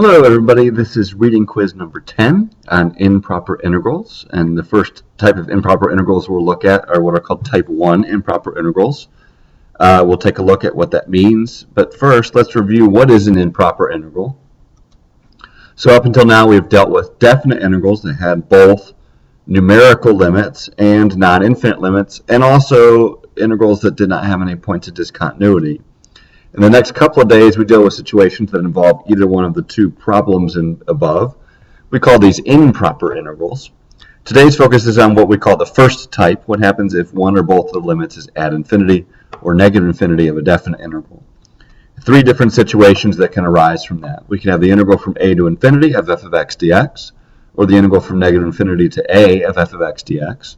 Hello everybody, this is reading quiz number 10 on improper integrals, and the first type of improper integrals we'll look at are what are called type 1 improper integrals. We'll take a look at what that means, but first let's review what is an improper integral. So up until now we've dealt with definite integrals that had both numerical limits and non-infinite limits, and also integrals that did not have any points of discontinuity. In the next couple of days, we deal with situations that involve either one of the two problems above. We call these improper integrals. Today's focus is on what we call the first type, what happens if one or both of the limits is at infinity or negative infinity of a definite integral. Three different situations that can arise from that. We can have the integral from a to infinity of f of x dx, or the integral from negative infinity to a of f of x dx,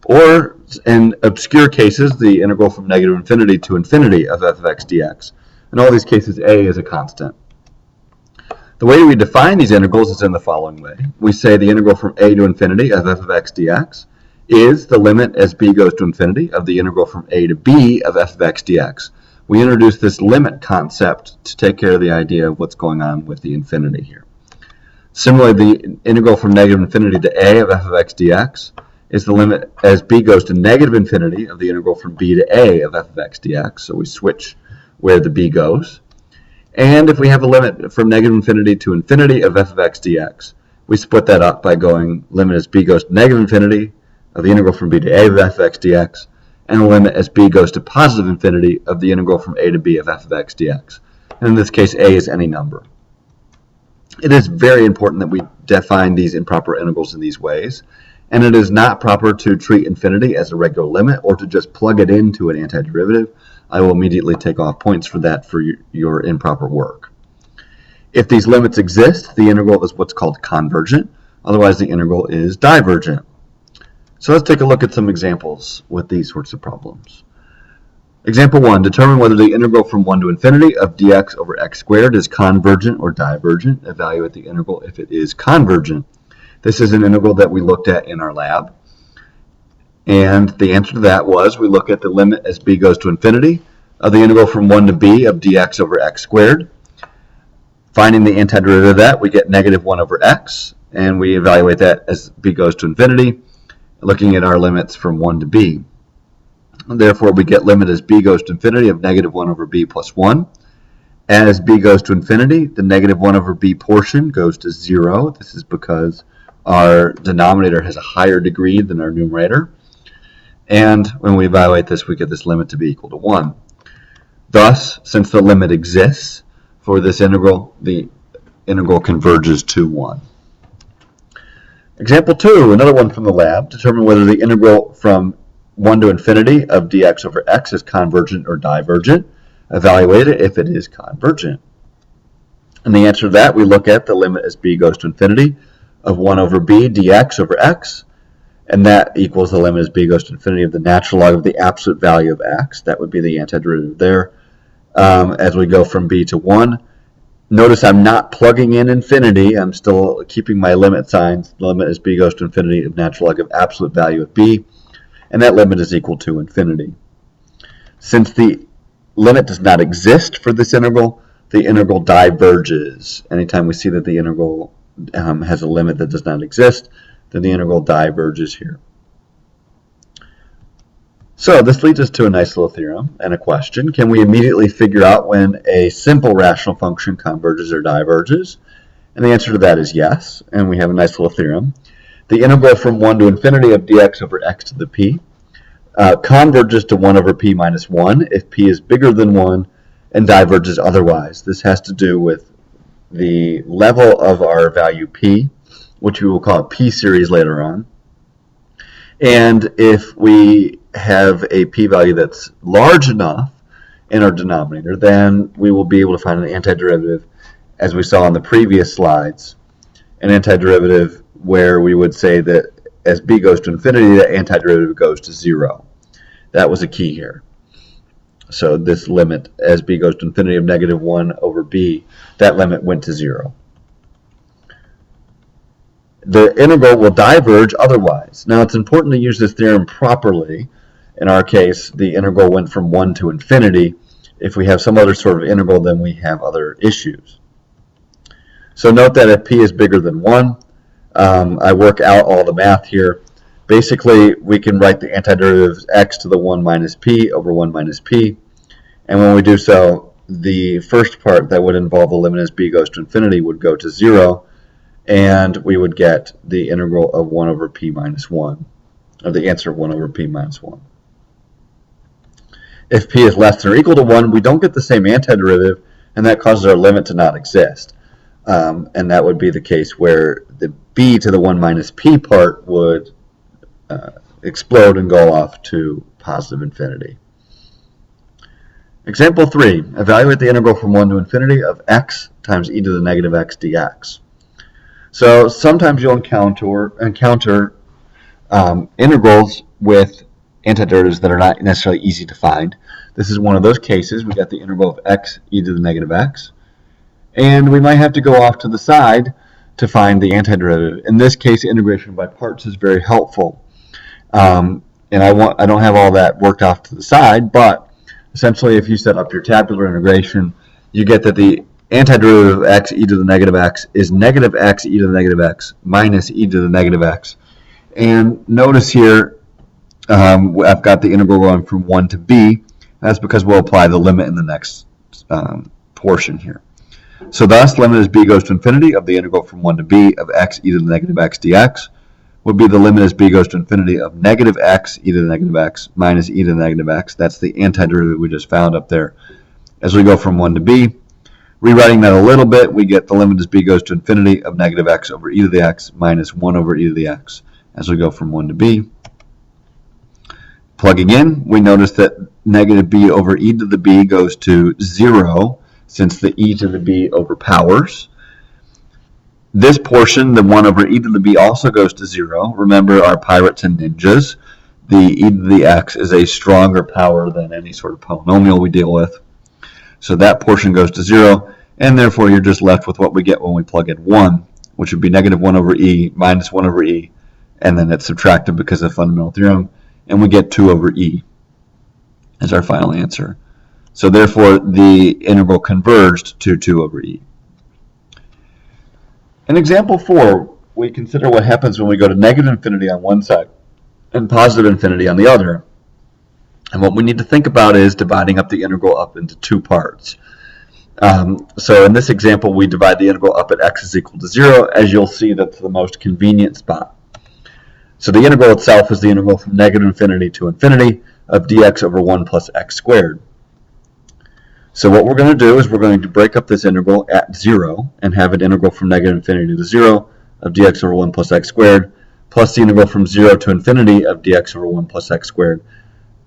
or in obscure cases, the integral from negative infinity to infinity of f of x dx. In all these cases, a is a constant. The way we define these integrals is in the following way. We say the integral from a to infinity of f of x dx is the limit as b goes to infinity of the integral from a to b of f of x dx. We introduce this limit concept to take care of the idea of what's going on with the infinity here. Similarly, the integral from negative infinity to a of f of x dx is the limit as b goes to negative infinity of the integral from b to a of f of x dx. So we switch where the b goes. And if we have a limit from negative infinity to infinity of f of x dx, we split that up by going limit as b goes to negative infinity of the integral from b to a of f of x dx, and the limit as b goes to positive infinity of the integral from a to b of f of x dx. And in this case, a is any number. It is very important that we define these improper integrals in these ways, and it is not proper to treat infinity as a regular limit or to just plug it into an antiderivative. I will immediately take off points for that for your improper work. If these limits exist, the integral is what's called convergent. Otherwise, the integral is divergent. So let's take a look at some examples with these sorts of problems. Example 1, determine whether the integral from 1 to infinity of dx over x squared is convergent or divergent. Evaluate the integral if it is convergent. This is an integral that we looked at in our lab. And the answer to that was we look at the limit as b goes to infinity of the integral from 1 to b of dx over x squared. Finding the antiderivative of that, we get negative 1 over x, and we evaluate that as b goes to infinity, looking at our limits from 1 to b. And therefore, we get limit as b goes to infinity of negative 1 over b plus 1. As b goes to infinity, the negative 1 over b portion goes to 0. This is because our denominator has a higher degree than our numerator. And when we evaluate this, we get this limit to be equal to 1. Thus, since the limit exists for this integral, the integral converges to 1. Example 2, another one from the lab. Determine whether the integral from 1 to infinity of dx over x is convergent or divergent. Evaluate it if it is convergent. And the answer to that, we look at the limit as b goes to infinity of 1 over b dx over x. And that equals the limit as b goes to infinity of the natural log of the absolute value of x. That would be the antiderivative there. As we go from b to 1, notice I'm not plugging in infinity. I'm still keeping my limit signs. The limit as b goes to infinity of natural log of absolute value of b. And that limit is equal to infinity. Since the limit does not exist for this integral, the integral diverges. Anytime we see that the integral has a limit that does not exist, then the integral diverges here. So this leads us to a nice little theorem and a question. Can we immediately figure out when a simple rational function converges or diverges? And the answer to that is yes, and we have a nice little theorem. The integral from 1 to infinity of dx over x to the p converges to 1 over p minus 1 if p is bigger than 1 and diverges otherwise. This has to do with the level of our value p, which we will call a p-series later on. And if we have a p-value that's large enough in our denominator, then we will be able to find an antiderivative, as we saw on the previous slides, an antiderivative where we would say that as b goes to infinity, the antiderivative goes to 0. That was a key here. So this limit as b goes to infinity of negative 1 over b, that limit went to 0. The integral will diverge otherwise. Now it's important to use this theorem properly. In our case, the integral went from 1 to infinity. If we have some other sort of integral, then we have other issues. So note that if p is bigger than 1, I work out all the math here. Basically, we can write the antiderivative as x to the 1 minus p over 1 minus p. And when we do so, the first part that would involve the limit as b goes to infinity would go to 0, and we would get the integral of 1 over p minus 1, or the answer of 1 over p minus 1. If p is less than or equal to 1, we don't get the same antiderivative, and that causes our limit to not exist. And that would be the case where the b to the 1 minus p part would explode and go off to positive infinity. Example 3, evaluate the integral from 1 to infinity of x times e to the negative x dx. So sometimes you'll encounter integrals with antiderivatives that are not necessarily easy to find. This is one of those cases. We got the integral of x e to the negative x, and we might have to go off to the side to find the antiderivative. In this case, integration by parts is very helpful. And I don't have all that worked off to the side, but essentially, if you set up your tabular integration, you get that the antiderivative of x e to the negative x is negative x e to the negative x minus e to the negative x. And notice here, I've got the integral going from 1 to b. That's because we'll apply the limit in the next portion here. So thus, limit as b goes to infinity of the integral from 1 to b of x e to the negative x dx would be the limit as b goes to infinity of negative x e to the negative x minus e to the negative x. That's the antiderivative we just found up there. As we go from 1 to b, rewriting that a little bit, we get the limit as b goes to infinity of negative x over e to the x minus 1 over e to the x. As we go from 1 to b, plugging in, we notice that negative b over e to the b goes to 0, since the e to the b overpowers. This portion, the 1 over e to the b, also goes to 0. Remember our pirates and ninjas. The e to the x is a stronger power than any sort of polynomial we deal with. So that portion goes to 0, and therefore you're just left with what we get when we plug in 1, which would be negative 1 over e minus 1 over e, and then it's subtracted because of fundamental theorem, and we get 2 over e as our final answer. So therefore the integral converged to 2 over e. In example 4, we consider what happens when we go to negative infinity on one side and positive infinity on the other. And what we need to think about is dividing up the integral up into two parts. So in this example, we divide the integral up at x is equal to 0. As you'll see, that's the most convenient spot. So the integral itself is the integral from negative infinity to infinity of dx over 1 plus x squared. So what we're going to do is we're going to break up this integral at 0 and have an integral from negative infinity to 0 of dx over 1 plus x squared plus the integral from 0 to infinity of dx over 1 plus x squared.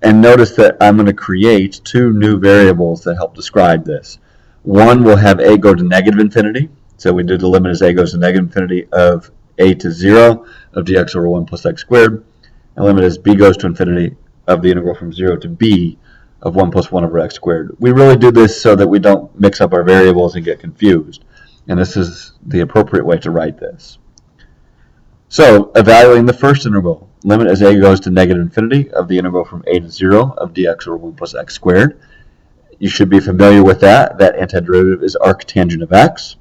And notice that I'm going to create two new variables that help describe this. One will have a go to negative infinity. So we did the limit as a goes to negative infinity of a to 0 of dx over 1 plus x squared. And limit as b goes to infinity of the integral from 0 to b of 1 plus 1 over x squared. We really do this so that we don't mix up our variables and get confused. And this is the appropriate way to write this. So, evaluating the first integral, limit as a goes to negative infinity of the integral from a to 0 of dx over 1 plus x squared. You should be familiar with that. That antiderivative is arctangent of x.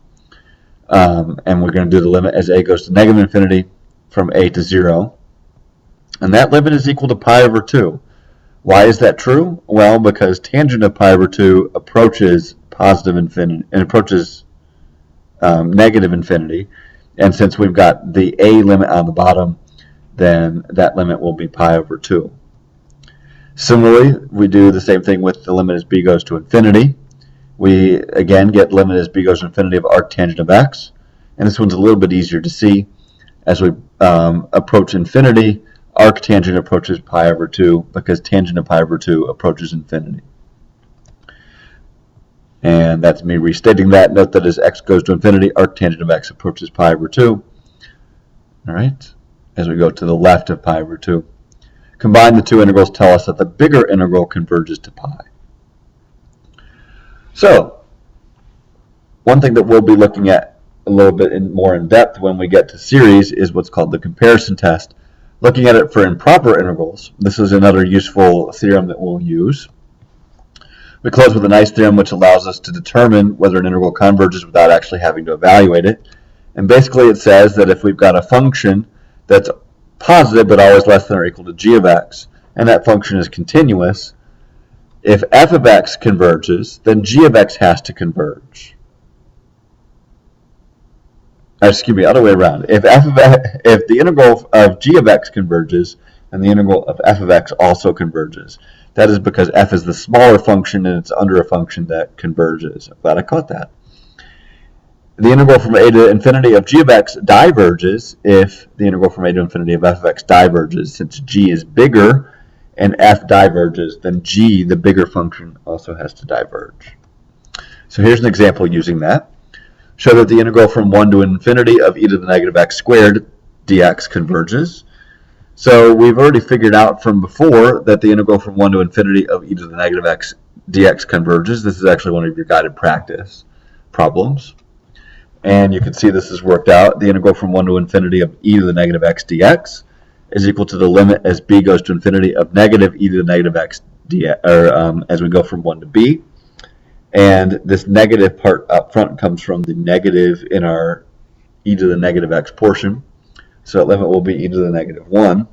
And we're going to do the limit as a goes to negative infinity from a to 0. And that limit is equal to pi over 2. Why is that true? Well, because tangent of pi over 2 approaches positive infinity and approaches negative infinity. And since we've got the a limit on the bottom, then that limit will be pi over 2. Similarly, we do the same thing with the limit as b goes to infinity. We, again, get limit as b goes to infinity of arctangent of x. And this one's a little bit easier to see. As we approach infinity, arctangent approaches pi over 2 because tangent of pi over 2 approaches infinity. And that's me restating that. Note that as x goes to infinity, arctangent of x approaches pi over 2. All right, as we go to the left of pi over 2. Combine the two integrals tell us that the bigger integral converges to pi. So, one thing that we'll be looking at a little bit more in depth when we get to series is what's called the comparison test. Looking at it for improper integrals, this is another useful theorem that we'll use. We close with a nice theorem which allows us to determine whether an integral converges without actually having to evaluate it. And basically it says that if we've got a function that's positive but always less than or equal to g of x, and that function is continuous, if f of x converges, then g of x has to converge. Excuse me, other way around. If the integral of g of x converges, then the integral of f of x also converges. That is because f is the smaller function and it's under a function that converges. I'm glad I caught that. The integral from a to infinity of g of x diverges if the integral from a to infinity of f of x diverges. Since g is bigger and f diverges, then g, the bigger function, also has to diverge. So here's an example using that. Show that the integral from 1 to infinity of e to the negative x squared dx converges. So we've already figured out from before that the integral from 1 to infinity of e to the negative x dx converges. This is actually one of your guided practice problems. And you can see this is worked out. The integral from 1 to infinity of e to the negative x dx is equal to the limit as b goes to infinity of negative e to the negative x dx, or as we go from 1 to b. And this negative part up front comes from the negative in our e to the negative x portion. So that limit will be e to the negative 1.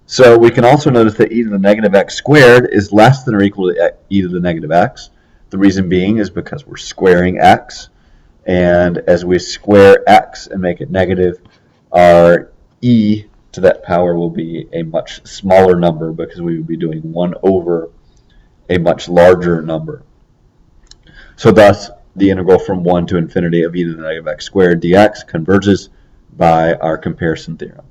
So we can also notice that e to the negative x squared is less than or equal to e to the negative x. The reason being is because we're squaring x. And as we square x and make it negative, our e to that power will be a much smaller number because we would be doing 1 over a much larger number. So thus, the integral from 1 to infinity of e to the negative x squared dx converges by our comparison theorem.